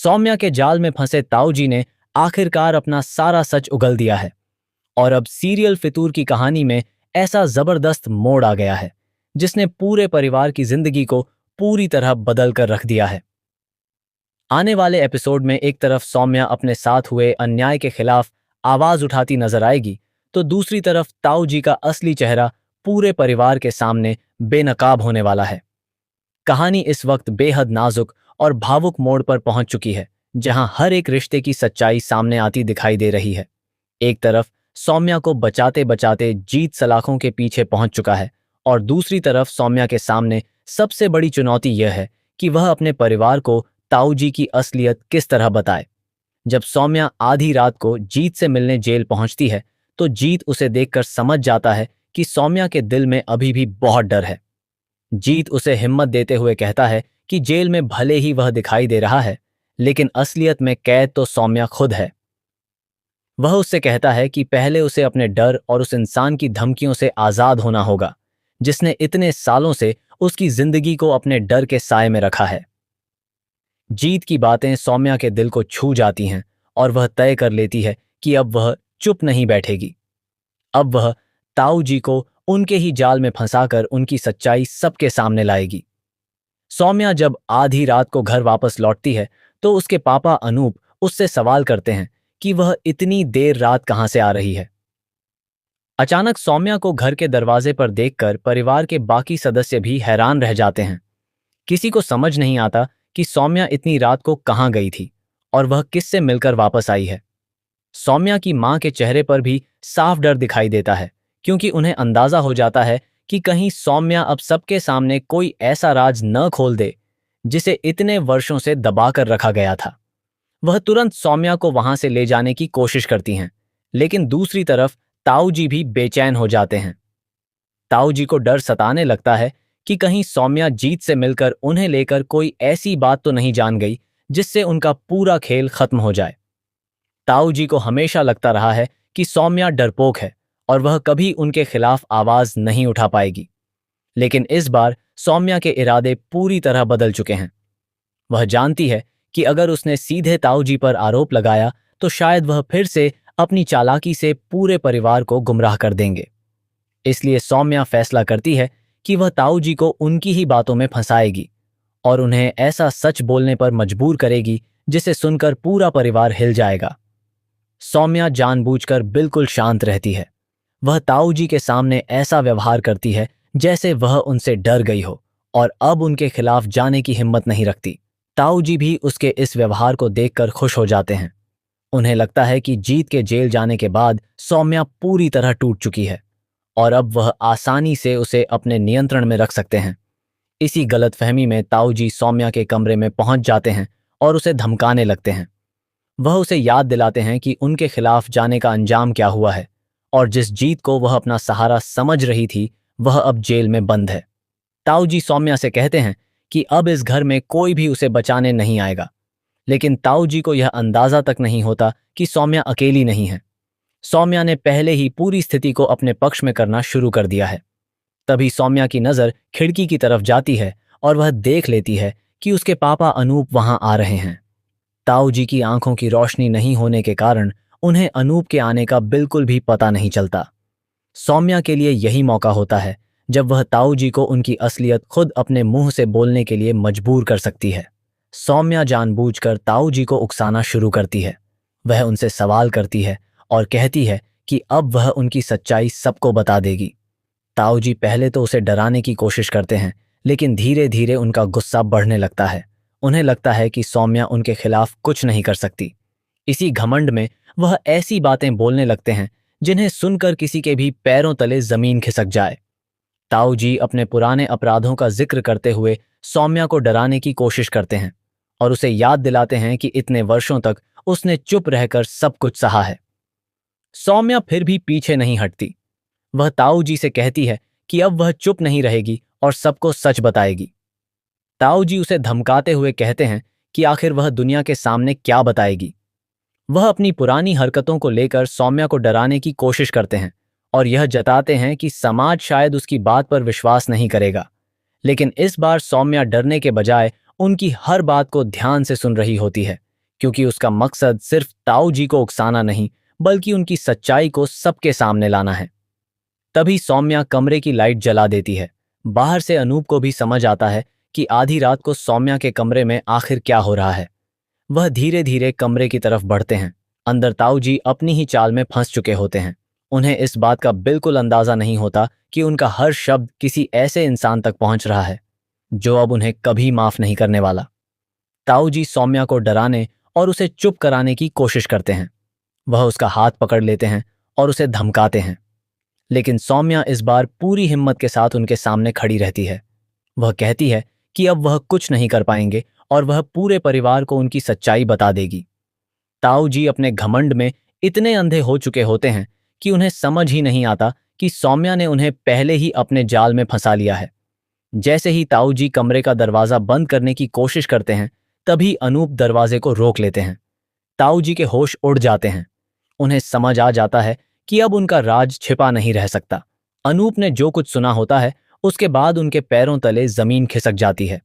सौम्या के जाल में फंसे ताऊजी ने आखिरकार अपना सारा सच उगल दिया है और अब सीरियल फितूर की कहानी में ऐसा जबरदस्त मोड़ आ गया है जिसने पूरे परिवार की जिंदगी को पूरी तरह बदल कर रख दिया है। आने वाले एपिसोड में एक तरफ सौम्या अपने साथ हुए अन्याय के खिलाफ आवाज उठाती नजर आएगी, तो दूसरी तरफ ताऊ जी का असली चेहरा पूरे परिवार के सामने बेनकाब होने वाला है। कहानी इस वक्त बेहद नाजुक और भावुक मोड़ पर पहुंच चुकी है, जहां हर एक रिश्ते की सच्चाई सामने आती दिखाई दे रही है। एक तरफ सौम्या को बचाते बचाते जीत सलाखों के पीछे पहुंच चुका है और दूसरी तरफ सौम्या के सामने सबसे बड़ी चुनौती यह है कि वह अपने परिवार को ताऊ जी की असलियत किस तरह बताए। जब सौम्या आधी रात को जीत से मिलने जेल पहुंचती है तो जीत उसे देखकर समझ जाता है कि सौम्या के दिल में अभी भी बहुत डर है। जीत उसे हिम्मत देते हुए कहता है कि जेल में भले ही वह दिखाई दे रहा है, लेकिन असलियत में कैद तो सौम्या खुद है। वह उससे कहता है कि पहले उसे अपने डर और उस इंसान की धमकियों से आजाद होना होगा जिसने इतने सालों से उसकी जिंदगी को अपने डर के साए में रखा है। जीत की बातें सौम्या के दिल को छू जाती हैं और वह तय कर लेती है कि अब वह चुप नहीं बैठेगी। अब वह ताऊ जी को उनके ही जाल में फंसाकर उनकी सच्चाई सबके सामने लाएगी। सौम्या जब आधी रात को घर वापस लौटती है तो उसके पापा अनूप उससे सवाल करते हैं कि वह इतनी देर रात कहां से आ रही है। अचानक सौम्या को घर के दरवाजे पर देखकर परिवार के बाकी सदस्य भी हैरान रह जाते हैं। किसी को समझ नहीं आता कि सौम्या इतनी रात को कहां गई थी और वह किससे मिलकर वापस आई है। सौम्या की मां के चेहरे पर भी साफ डर दिखाई देता है, क्योंकि उन्हें अंदाजा हो जाता है कि कहीं सौम्या अब सबके सामने कोई ऐसा राज न खोल दे जिसे इतने वर्षों से दबाकर रखा गया था। वह तुरंत सौम्या को वहां से ले जाने की कोशिश करती हैं, लेकिन दूसरी तरफ ताऊ जी भी बेचैन हो जाते हैं। ताऊ जी को डर सताने लगता है कि कहीं सौम्या जीत से मिलकर उन्हें लेकर कोई ऐसी बात तो नहीं जान गई जिससे उनका पूरा खेल खत्म हो जाए। ताऊ जी को हमेशा लगता रहा है कि सौम्या डरपोक है और वह कभी उनके खिलाफ आवाज नहीं उठा पाएगी, लेकिन इस बार सौम्या के इरादे पूरी तरह बदल चुके हैं। वह जानती है कि अगर उसने सीधे ताऊ जी पर आरोप लगाया तो शायद वह फिर से अपनी चालाकी से पूरे परिवार को गुमराह कर देंगे। इसलिए सौम्या फैसला करती है कि वह ताऊ जी को उनकी ही बातों में फंसाएगी और उन्हें ऐसा सच बोलने पर मजबूर करेगी जिसे सुनकर पूरा परिवार हिल जाएगा। सौम्या जानबूझकर बिल्कुल शांत रहती है। वह ताऊ जी के सामने ऐसा व्यवहार करती है जैसे वह उनसे डर गई हो और अब उनके खिलाफ जाने की हिम्मत नहीं रखती। ताऊ जी भी उसके इस व्यवहार को देखकर खुश हो जाते हैं। उन्हें लगता है कि जीत के जेल जाने के बाद सौम्या पूरी तरह टूट चुकी है और अब वह आसानी से उसे अपने नियंत्रण में रख सकते हैं। इसी गलतफहमी में ताऊ जी सौम्या के कमरे में पहुंच जाते हैं और उसे धमकाने लगते हैं। वह उसे याद दिलाते हैं कि उनके खिलाफ जाने का अंजाम क्या हुआ है और जिस जीत को वह अपना सहारा समझ रही थी वह अब जेल में बंद है। ताऊ जी सौम्या से कहते हैं कि अब इस घर में कोई भी उसे बचाने नहीं आएगा, लेकिन ताऊ जी को यह अंदाजा तक नहीं होता कि सौम्या अकेली नहीं है। सौम्या ने पहले ही पूरी स्थिति को अपने पक्ष में करना शुरू कर दिया है। तभी सौम्या की नजर खिड़की की तरफ जाती है और वह देख लेती है कि उसके पापा अनूप वहां आ रहे हैं। ताऊ जी की आंखों की रोशनी नहीं होने के कारण उन्हें अनूप के आने का बिल्कुल भी पता नहीं चलता। सौम्या के लिए यही मौका होता है जब वह ताऊ जी को उनकी असलियत खुद अपने मुंह से बोलने के लिए मजबूर कर सकती है। सौम्या जानबूझकर ताऊ जी को उकसाना शुरू करती है। वह उनसे सवाल करती है और कहती है कि अब वह उनकी सच्चाई सबको बता देगी। ताऊ जी पहले तो उसे डराने की कोशिश करते हैं, लेकिन धीरे धीरे उनका गुस्सा बढ़ने लगता है। उन्हें लगता है कि सौम्या उनके खिलाफ कुछ नहीं कर सकती। इसी घमंड में वह ऐसी बातें बोलने लगते हैं जिन्हें सुनकर किसी के भी पैरों तले जमीन खिसक जाए। ताऊ जी अपने पुराने अपराधों का जिक्र करते हुए सौम्या को डराने की कोशिश करते हैं और उसे याद दिलाते हैं कि इतने वर्षों तक उसने चुप रहकर सब कुछ सहा है। सौम्या फिर भी पीछे नहीं हटती। वह ताऊ जी से कहती है कि अब वह चुप नहीं रहेगी और सबको सच बताएगी। ताऊ जी उसे धमकाते हुए कहते हैं कि आखिर वह दुनिया के सामने क्या बताएगी। वह अपनी पुरानी हरकतों को लेकर सौम्या को डराने की कोशिश करते हैं और यह जताते हैं कि समाज शायद उसकी बात पर विश्वास नहीं करेगा। लेकिन इस बार सौम्या डरने के बजाय उनकी हर बात को ध्यान से सुन रही होती है, क्योंकि उसका मकसद सिर्फ ताऊ जी को उकसाना नहीं बल्कि उनकी सच्चाई को सबके सामने लाना है। तभी सौम्या कमरे की लाइट जला देती है। बाहर से अनूप को भी समझ आता है कि आधी रात को सौम्या के कमरे में आखिर क्या हो रहा है। वह धीरे धीरे कमरे की तरफ बढ़ते हैं। अंदर ताऊ जी अपनी ही चाल में फंस चुके होते हैं। उन्हें इस बात का बिल्कुल अंदाजा नहीं होता कि उनका हर शब्द किसी ऐसे इंसान तक पहुंच रहा है जो अब उन्हें कभी माफ नहीं करने वाला। ताऊ जी सौम्या को डराने और उसे चुप कराने की कोशिश करते हैं। वह उसका हाथ पकड़ लेते हैं और उसे धमकाते हैं, लेकिन सौम्या इस बार पूरी हिम्मत के साथ उनके सामने खड़ी रहती है। वह कहती है कि अब वह कुछ नहीं कर पाएंगे और वह पूरे परिवार को उनकी सच्चाई बता देगी। ताऊ जी अपने घमंड में इतने अंधे हो चुके होते हैं कि उन्हें समझ ही नहीं आता कि सौम्या ने उन्हें पहले ही अपने जाल में फंसा लिया है। जैसे ही ताऊ जी कमरे का दरवाजा बंद करने की कोशिश करते हैं, तभी अनूप दरवाजे को रोक लेते हैं। ताऊ जी के होश उड़ जाते हैं। उन्हें समझ आ जाता है कि अब उनका राज छिपा नहीं रह सकता। अनूप ने जो कुछ सुना होता है, उसके बाद उनके पैरों तले जमीन खिसक जाती है।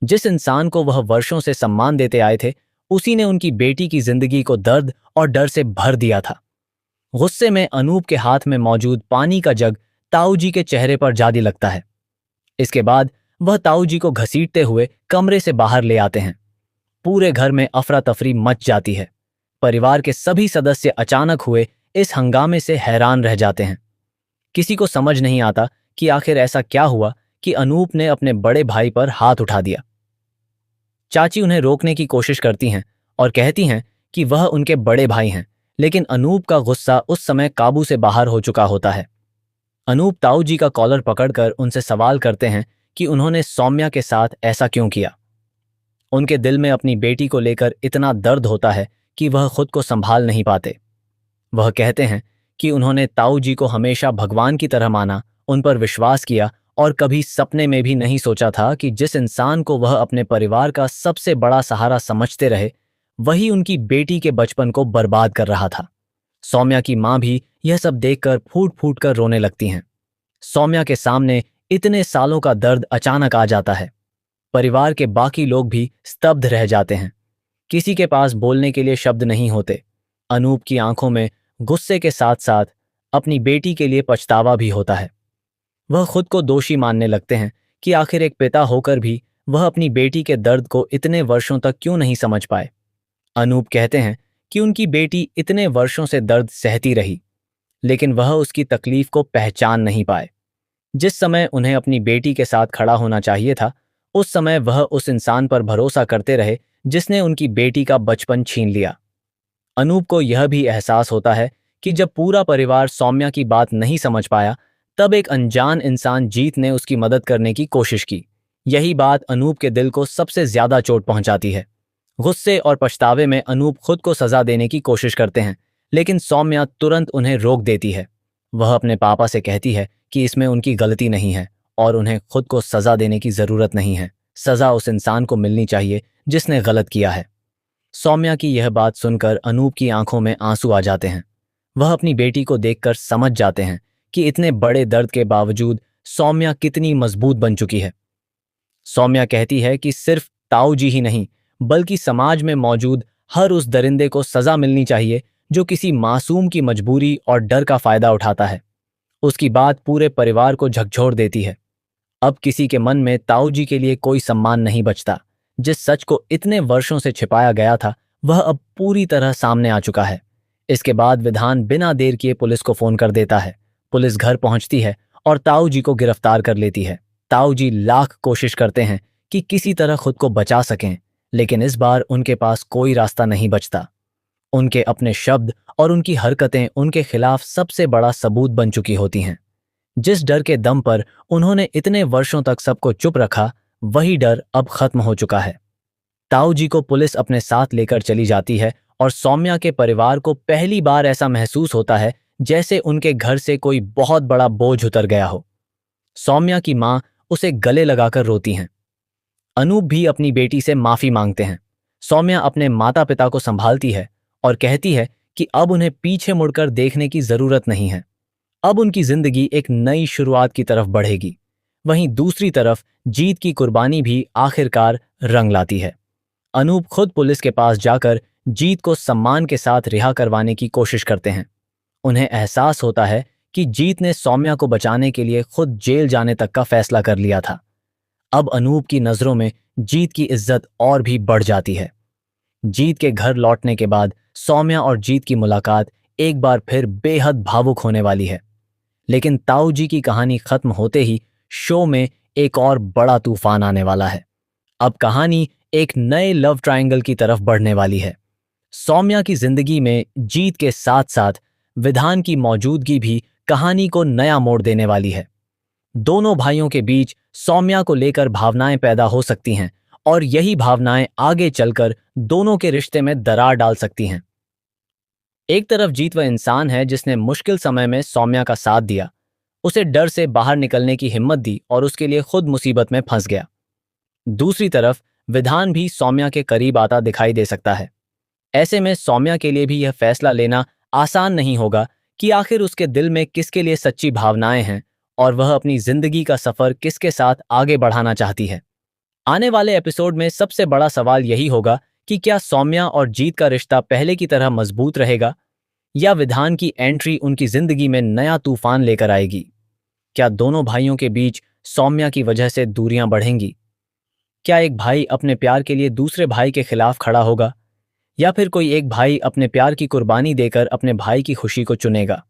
जिस इंसान को वह वर्षों से सम्मान देते आए थे, उसी ने उनकी बेटी की जिंदगी को दर्द और डर से भर दिया था। गुस्से में अनूप के हाथ में मौजूद पानी का जग ताऊ जी के चेहरे पर जा लगता है। इसके बाद वह ताऊ जी को घसीटते हुए कमरे से बाहर ले आते हैं। पूरे घर में अफरा तफरी मच जाती है। परिवार के सभी सदस्य अचानक हुए इस हंगामे से हैरान रह जाते हैं। किसी को समझ नहीं आता कि आखिर ऐसा क्या हुआ कि अनूप ने अपने बड़े भाई पर हाथ उठा दिया। चाची उन्हें रोकने की कोशिश करती हैं और कहती हैं कि वह उनके बड़े भाई हैं, लेकिन अनूप का गुस्सा उस समय काबू से बाहर हो चुका होता है। अनूप ताऊ जी का कॉलर पकड़कर उनसे सवाल करते हैं कि उन्होंने सौम्या के साथ ऐसा क्यों किया। उनके दिल में अपनी बेटी को लेकर इतना दर्द होता है कि वह खुद को संभाल नहीं पाते। वह कहते हैं कि उन्होंने ताऊ जी को हमेशा भगवान की तरह माना, उन पर विश्वास किया और कभी सपने में भी नहीं सोचा था कि जिस इंसान को वह अपने परिवार का सबसे बड़ा सहारा समझते रहे, वही उनकी बेटी के बचपन को बर्बाद कर रहा था। सौम्या की मां भी यह सब देखकर फूट फूट कर रोने लगती हैं। सौम्या के सामने इतने सालों का दर्द अचानक आ जाता है। परिवार के बाकी लोग भी स्तब्ध रह जाते हैं। किसी के पास बोलने के लिए शब्द नहीं होते। अनूप की आंखों में गुस्से के साथ साथ अपनी बेटी के लिए पछतावा भी होता है। वह खुद को दोषी मानने लगते हैं कि आखिर एक पिता होकर भी वह अपनी बेटी के दर्द को इतने वर्षों तक क्यों नहीं समझ पाए। अनूप कहते हैं कि उनकी बेटी इतने वर्षों से दर्द सहती रही, लेकिन वह उसकी तकलीफ को पहचान नहीं पाए। जिस समय उन्हें अपनी बेटी के साथ खड़ा होना चाहिए था, उस समय वह उस इंसान पर भरोसा करते रहे जिसने उनकी बेटी का बचपन छीन लिया। अनूप को यह भी एहसास होता है कि जब पूरा परिवार सौम्या की बात नहीं समझ पाया, तब एक अनजान इंसान जीत ने उसकी मदद करने की कोशिश की। यही बात अनूप के दिल को सबसे ज्यादा चोट पहुंचाती है। गुस्से और पछतावे में अनूप खुद को सजा देने की कोशिश करते हैं, लेकिन सौम्या तुरंत उन्हें रोक देती है। वह अपने पापा से कहती है कि इसमें उनकी गलती नहीं है और उन्हें खुद को सजा देने की जरूरत नहीं है। सजा उस इंसान को मिलनी चाहिए जिसने गलत किया है। सौम्या की यह बात सुनकर अनूप की आंखों में आंसू आ जाते हैं। वह अपनी बेटी को देखकर समझ जाते हैं कि इतने बड़े दर्द के बावजूद सौम्या कितनी मजबूत बन चुकी है। सौम्या कहती है कि सिर्फ ताऊ जी ही नहीं, बल्कि समाज में मौजूद हर उस दरिंदे को सजा मिलनी चाहिए जो किसी मासूम की मजबूरी और डर का फायदा उठाता है। उसकी बात पूरे परिवार को झकझोर देती है। अब किसी के मन में ताऊ जी के लिए कोई सम्मान नहीं बचता। जिस सच को इतने वर्षों से छिपाया गया था, वह अब पूरी तरह सामने आ चुका है। इसके बाद विधान बिना देर किए पुलिस को फोन कर देता है। पुलिस घर पहुंचती है और ताऊ जी को गिरफ्तार कर लेती है। ताऊ जी लाख कोशिश करते हैं कि किसी तरह खुद को बचा सकें, लेकिन इस बार उनके पास कोई रास्ता नहीं बचता। उनके अपने शब्द और उनकी हरकतें उनके खिलाफ सबसे बड़ा सबूत बन चुकी होती हैं। जिस डर के दम पर उन्होंने इतने वर्षों तक सबको चुप रखा, वही डर अब खत्म हो चुका है। ताऊ जी को पुलिस अपने साथ लेकर चली जाती है और सौम्या के परिवार को पहली बार ऐसा महसूस होता है जैसे उनके घर से कोई बहुत बड़ा बोझ उतर गया हो। सौम्या की मां उसे गले लगाकर रोती हैं। अनूप भी अपनी बेटी से माफी मांगते हैं। सौम्या अपने माता पिता को संभालती है और कहती है कि अब उन्हें पीछे मुड़कर देखने की जरूरत नहीं है। अब उनकी जिंदगी एक नई शुरुआत की तरफ बढ़ेगी। वहीं दूसरी तरफ जीत की कुर्बानी भी आखिरकार रंग लाती है। अनूप खुद पुलिस के पास जाकर जीत को सम्मान के साथ रिहा करवाने की कोशिश करते हैं। उन्हें एहसास होता है कि जीत ने सौम्या को बचाने के लिए खुद जेल जाने तक का फैसला कर लिया था। अब अनूप की नजरों में जीत की इज्जत और भी बढ़ जाती है। जीत के घर लौटने के बाद सौम्या और जीत की मुलाकात एक बार फिर बेहद भावुक होने वाली है। लेकिन ताऊ जी की कहानी खत्म होते ही शो में एक और बड़ा तूफान आने वाला है। अब कहानी एक नए लव ट्रायंगल की तरफ बढ़ने वाली है। सौम्या की जिंदगी में जीत के साथ साथ विधान की मौजूदगी भी कहानी को नया मोड़ देने वाली है। दोनों भाइयों के बीच सौम्या को लेकर भावनाएं पैदा हो सकती हैं और यही भावनाएं आगे चलकर दोनों के रिश्ते में दरार डाल सकती हैं। एक तरफ जीत वह इंसान है जिसने मुश्किल समय में सौम्या का साथ दिया, उसे डर से बाहर निकलने की हिम्मत दी और उसके लिए खुद मुसीबत में फंस गया। दूसरी तरफ विधान भी सौम्या के करीब आता दिखाई दे सकता है। ऐसे में सौम्या के लिए भी यह फैसला लेना आसान नहीं होगा कि आखिर उसके दिल में किसके लिए सच्ची भावनाएं हैं और वह अपनी जिंदगी का सफर किसके साथ आगे बढ़ाना चाहती है। आने वाले एपिसोड में सबसे बड़ा सवाल यही होगा कि क्या सौम्या और जीत का रिश्ता पहले की तरह मजबूत रहेगा या विधान की एंट्री उनकी जिंदगी में नया तूफान लेकर आएगी। क्या दोनों भाइयों के बीच सौम्या की वजह से दूरियां बढ़ेंगी? क्या एक भाई अपने प्यार के लिए दूसरे भाई के खिलाफ खड़ा होगा या फिर कोई एक भाई अपने प्यार की कुर्बानी देकर अपने भाई की खुशी को चुनेगा?